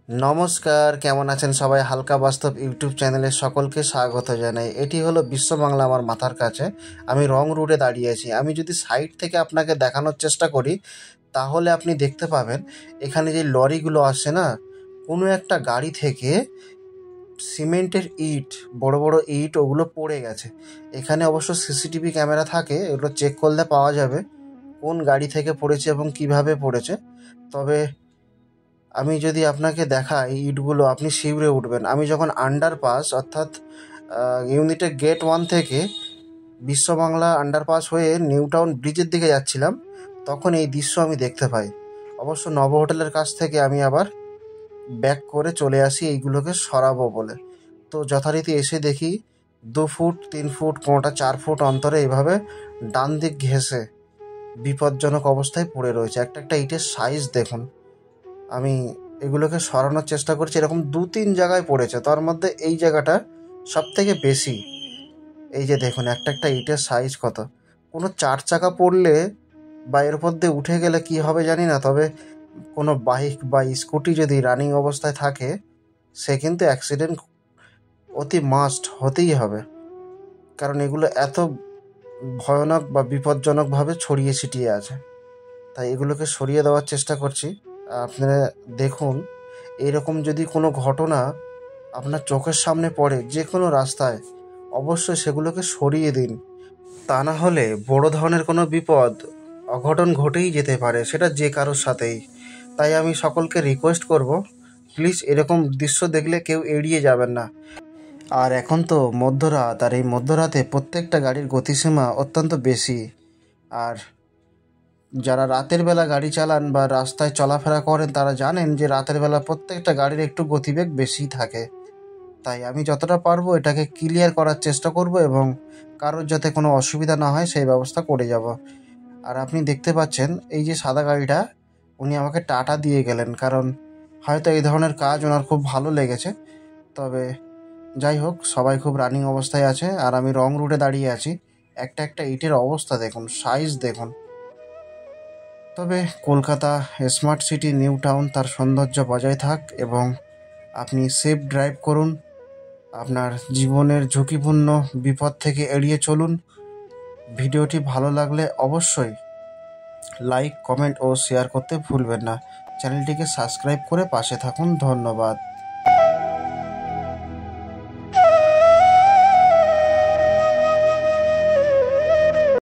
নমস্কার, কেমন আছেন সবাই? হালকা বাস্তব ইউটিউব চ্যানেলে সকলকে স্বাগত জানাই। এটি হলো বিশ্ব বাংলা আমার মাথার কাছে। আমি রং রুটে দাঁড়িয়ে আছি। আমি যদি সাইড থেকে আপনাকে দেখানোর চেষ্টা করি তাহলে আপনি দেখতে পাবেন এখানে যে লরিগুলো আসছে না, কোনো একটা গাড়ি থেকে সিমেন্টের ইট, বড় বড় ইট ওগুলো পড়ে গেছে। এখানে অবশ্য সিসিটিভি ক্যামেরা থাকে, এগুলো চেক করলে পাওয়া যাবে কোন গাড়ি থেকে পড়েছে এবং কিভাবে পড়েছে। তবে আমি যদি আপনাকে দেখাই ইটগুলো, আপনি শিউরে উঠবেন। আমি যখন আন্ডারপাস অর্থাৎ ইউনিটের গেট 1 থেকে বিশ্ব বাংলা আন্ডারপাস হয়ে নিউ টাউন ব্রিজের দিকে যাচ্ছিলাম, তখন এই দৃশ্য আমি দেখতে পাই। অবশ্য নব হোটেলের কাছ থেকে আমি আবার ব্যাক করে চলে আসি এইগুলোকে সরাবো বলে। তো যথারীতি এসে দেখি 2 ফুট 3 ফুট কোনোটা 4 ফুট অন্তরে এইভাবে ডান দিক ঘেঁষে বিপজ্জনক অবস্থায় পড়ে রয়েছে। একটা একটা ইটের সাইজ দেখুন। আমি এগুলোকে সরানোর চেষ্টা করছি, এরকম 2-3 জায়গায় পড়েছে, তার মধ্যে এই জায়গাটা সব থেকে বেশি। এই যে দেখুন একটা একটা ইটের সাইজ কত। কোনো 4 চাকা পড়লে বা এর মধ্যে উঠে গেলে কি হবে জানি না, তবে কোনো বাইক বা স্কুটি যদি রানিং অবস্থায় থাকে সে কিন্তু অ্যাক্সিডেন্ট অতি মাস্ট হতেই হবে, কারণ এগুলো এত ভয়ানক বা বিপজ্জনকভাবে ছড়িয়ে ছিটিয়ে আছে। তাই এগুলোকে সরিয়ে দেওয়ার চেষ্টা করছি। আপনারা দেখুন, এরকম যদি কোনো ঘটনা আপনার চোখের সামনে পড়ে যে কোনো রাস্তায়, অবশ্যই সেগুলোকে সরিয়ে দিন। তা না হলে বড় ধরনের কোনো বিপদ অঘটন ঘটেই যেতে পারে, সেটা যে কারোর সাথেই। তাই আমি সকলকে রিকোয়েস্ট করব, প্লিজ এরকম দৃশ্য দেখলে কেউ এড়িয়ে যাবেন না। আর এখন তো মধ্যরাত, আর এই মধ্যরাতে প্রত্যেকটা গাড়ির গতিসীমা অত্যন্ত বেশি। আর যারা রাতের বেলা গাড়ি চালান বা রাস্তায় চলাফেরা করেন তারা জানেন যে রাতের বেলা প্রত্যেকটা গাড়ির একটু গতিবেগ বেশি থাকে। তাই আমি যতটা পারবো এটাকে ক্লিয়ার করার চেষ্টা করব এবং কারোর যাতে কোনো অসুবিধা না হয় সেই ব্যবস্থা করে যাব। আর আপনি দেখতে পাচ্ছেন এই যে সাদা গাড়িটা, উনি আমাকে টাটা দিয়ে গেলেন, কারণ হয়তো এই ধরনের কাজ ওনার খুব ভালো লেগেছে। তবে যাই হোক, সবাই খুব রানিং অবস্থায় আছে আর আমি রং রুটে দাঁড়িয়ে আছি। একটা একটা ইটের অবস্থা দেখুন, সাইজ দেখুন। তবে Kolkata smart city new town তার সৌন্দর্য বজায় থাক এবং আপনি সেফ ড্রাইভ করুন। আপনার জীবনের ঝুঁকিপূর্ণ বিপদ থেকে এড়িয়ে চলুন। ভিডিওটি ভালো লাগলে অবশ্যই লাইক, কমেন্ট ও শেয়ার করতে ভুলবেন না। চ্যানেলটিকে সাবস্ক্রাইব করে পাশে থাকুন। ধন্যবাদ।